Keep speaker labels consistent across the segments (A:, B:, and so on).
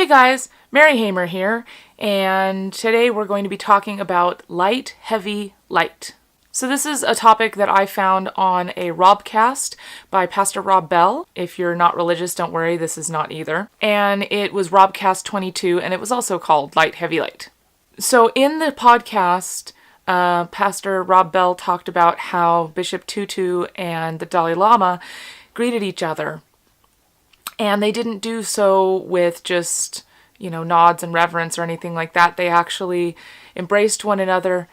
A: Hey guys, Mary Hamer here, and today we're going to be talking about light, heavy, light. So this is a topic that I found on a Robcast by Pastor Rob Bell. If you're not religious, don't worry, this is not either. And it was Robcast 22, and it was also called Light, Heavy, Light. So in the podcast, Pastor Rob Bell talked about how Bishop Tutu and the Dalai Lama greeted each other. And they didn't do so with just, nods and reverence or anything like that. They actually embraced one another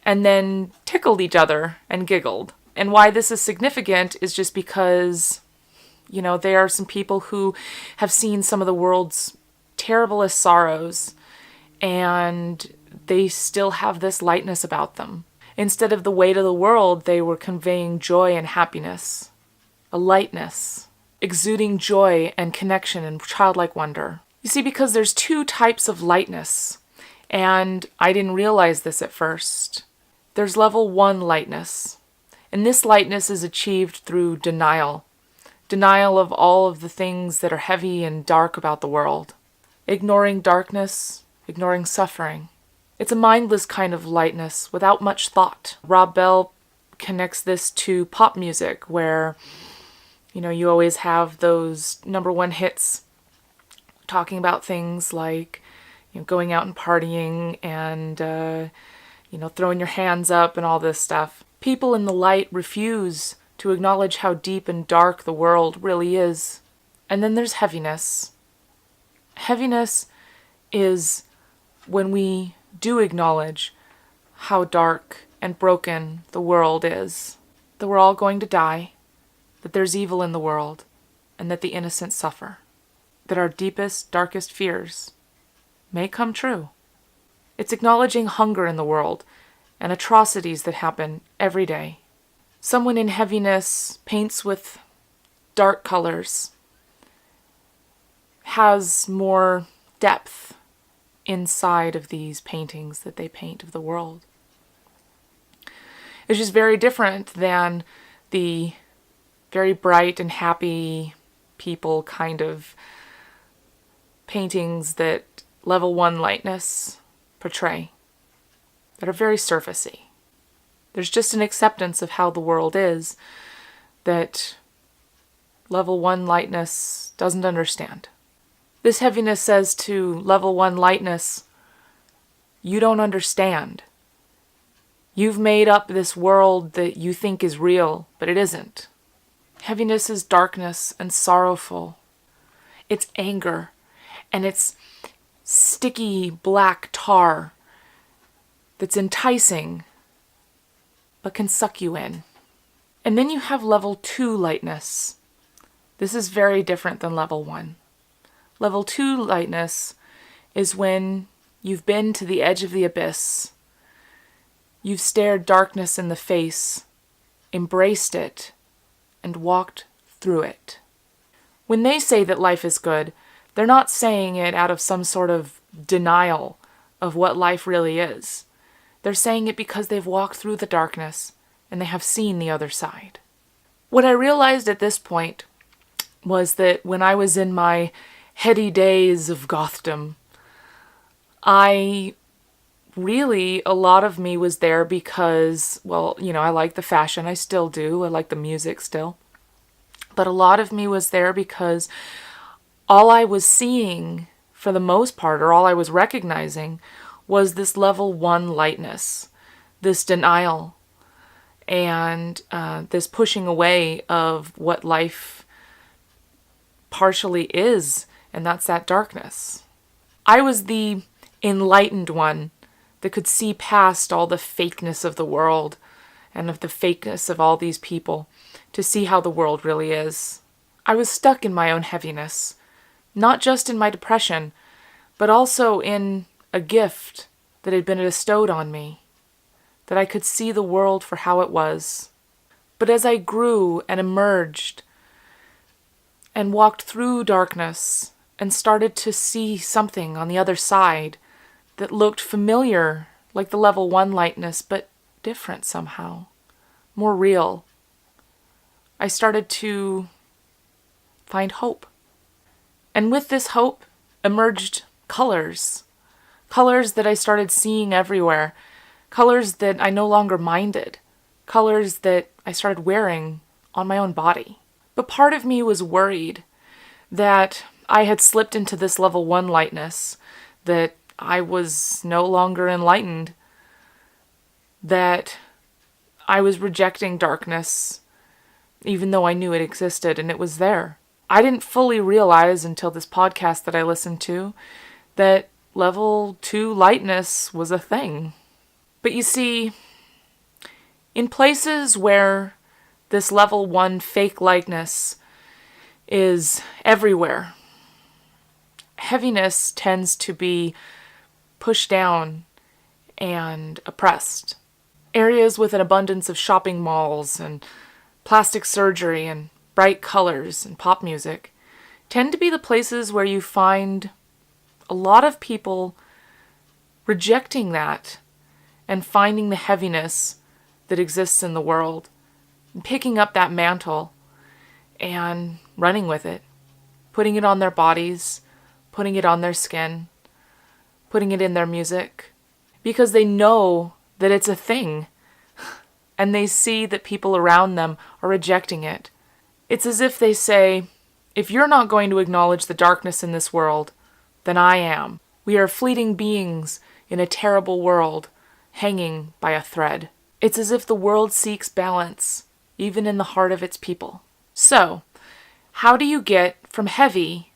A: and then tickled each other and giggled. And why this is significant is just because, there are some people who have seen some of the world's terriblest sorrows, and they still have this lightness about them. Instead of the weight of the world, they were conveying joy and happiness, a lightness, exuding joy and connection and childlike wonder. You see, because there's two types of lightness, and I didn't realize this at first. There's level 1 lightness, and this lightness is achieved through denial. Denial of all of the things that are heavy and dark about the world. Ignoring darkness, ignoring suffering. It's a mindless kind of lightness without much thought. Rob Bell connects this to pop music, where you always have those number one hits talking about things like, going out and partying and, throwing your hands up and all this stuff. People in the light refuse to acknowledge how deep and dark the world really is. And then there's heaviness. Heaviness is when we do acknowledge how dark and broken the world is, that we're all going to die, that there's evil in the world, and that the innocent suffer. That our deepest, darkest fears may come true. It's acknowledging hunger in the world and atrocities that happen every day. Someone in heaviness paints with dark colors, has more depth inside of these paintings that they paint of the world. It's just very different than the very bright and happy people kind of paintings that level 1 lightness portray, that are very surfacey. There's just an acceptance of how the world is that level 1 lightness doesn't understand. This heaviness says to level 1 lightness, you don't understand. You've made up this world that you think is real, but it isn't. Heaviness is darkness and sorrowful. It's anger, and it's sticky black tar that's enticing, but can suck you in. And then you have level 2 lightness. This is very different than level 1. Level 2 lightness is when you've been to the edge of the abyss. You've stared darkness in the face, embraced it, and walked through it. When they say that life is good, they're not saying it out of some sort of denial of what life really is. They're saying it because they've walked through the darkness and they have seen the other side. What I realized at this point was that when I was in my heady days of Goth-dom, a lot of me was there because, I like the fashion, I still do, I like the music still. But a lot of me was there because all I was seeing, for the most part, or all I was recognizing, was this level 1 lightness, this denial, and this pushing away of what life partially is, and that's that darkness. I was the enlightened one that could see past all the fakeness of the world and of the fakeness of all these people to see how the world really is. I was stuck in my own heaviness, not just in my depression, but also in a gift that had been bestowed on me, that I could see the world for how it was. But as I grew and emerged and walked through darkness and started to see something on the other side that looked familiar, like the level 1 lightness, but different somehow, more real, I started to find hope. And with this hope emerged colors. Colors that I started seeing everywhere. Colors that I no longer minded. Colors that I started wearing on my own body. But part of me was worried that I had slipped into this level 1 lightness, that I was no longer enlightened, that I was rejecting darkness, even though I knew it existed and it was there. I didn't fully realize until this podcast that I listened to that level 2 lightness was a thing. But you see, in places where this level 1 fake lightness is everywhere, heaviness tends to be pushed down and oppressed. Areas with an abundance of shopping malls and plastic surgery and bright colors and pop music tend to be the places where you find a lot of people rejecting that and finding the heaviness that exists in the world and picking up that mantle and running with it, putting it on their bodies, putting it on their skin, putting it in their music, because they know that it's a thing, and they see that people around them are rejecting it. It's as if they say, if you're not going to acknowledge the darkness in this world, then I am. We are fleeting beings in a terrible world, hanging by a thread. It's as if the world seeks balance, even in the heart of its people. So, how do you get from heavy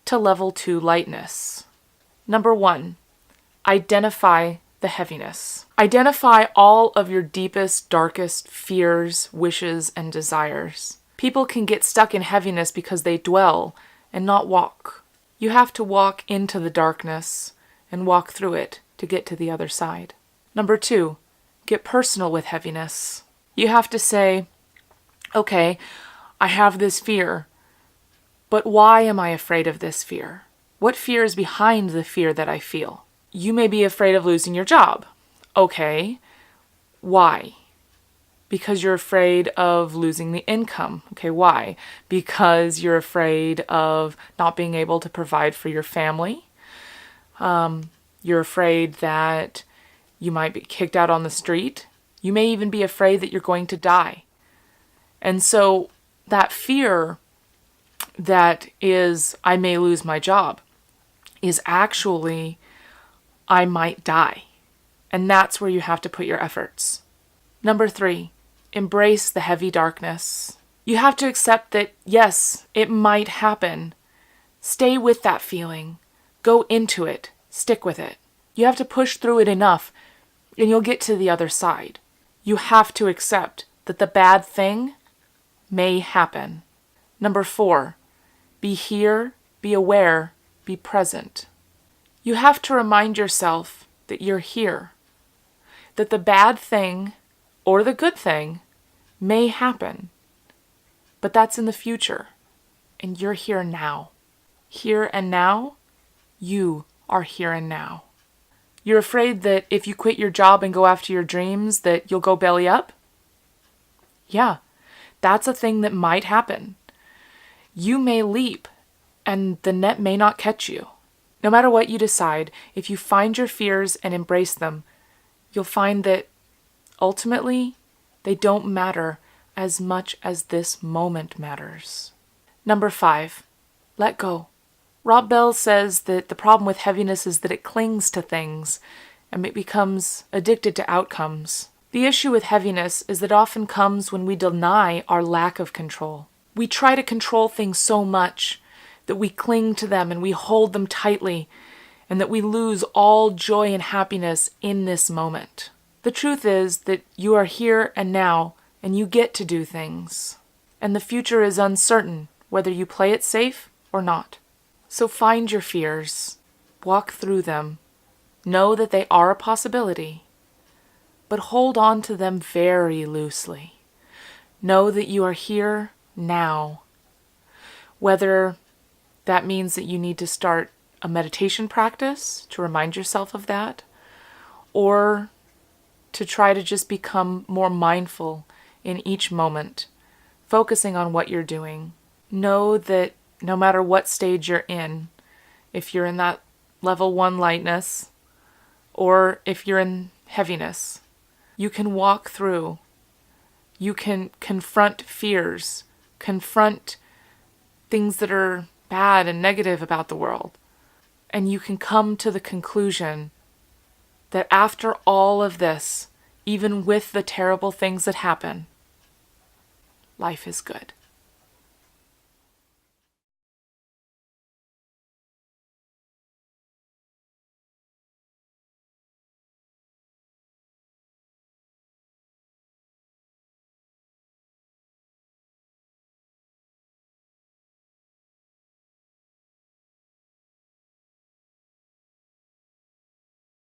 A: to level 2 lightness? Number 1, identify the heaviness. Identify all of your deepest, darkest fears, wishes, and desires. People can get stuck in heaviness because they dwell and not walk. You have to walk into the darkness and walk through it to get to the other side. Number 2, get personal with heaviness. You have to say, okay, I have this fear, but why am I afraid of this fear? What fear is behind the fear that I feel? You may be afraid of losing your job. Okay, why? Because you're afraid of losing the income. Okay, why? Because you're afraid of not being able to provide for your family. You're afraid that you might be kicked out on the street. You may even be afraid that you're going to die. And so that fear that is, I may lose my job, is actually, I might die. And that's where you have to put your efforts. Number 3, embrace the heavy darkness. You have to accept that, yes, it might happen. Stay with that feeling. Go into it. Stick with it. You have to push through it enough, and you'll get to the other side. You have to accept that the bad thing may happen. Number 4, be here, be aware, be present. You have to remind yourself that you're here, that the bad thing or the good thing may happen, but that's in the future, and you're here now. Here and now, you are here and now. You're afraid that if you quit your job and go after your dreams, that you'll go belly up? Yeah, that's a thing that might happen. You may leap, and the net may not catch you. No matter what you decide, if you find your fears and embrace them, you'll find that ultimately they don't matter as much as this moment matters. Number 5, let go. Rob Bell says that the problem with heaviness is that it clings to things and it becomes addicted to outcomes. The issue with heaviness is that it often comes when we deny our lack of control. We try to control things so much that we cling to them and we hold them tightly, and that we lose all joy and happiness in this moment. The truth is that you are here and now, and you get to do things. And the future is uncertain, whether you play it safe or not. So find your fears, walk through them, know that they are a possibility, but hold on to them very loosely. Know that you are here now. Whether that means that you need to start a meditation practice to remind yourself of that, or to try to just become more mindful in each moment, focusing on what you're doing. Know that no matter what stage you're in, if you're in that level 1 lightness, or if you're in heaviness. You can walk through. You can confront fears, confront things that are bad and negative about the world. And you can come to the conclusion that after all of this, even with the terrible things that happen, life is good.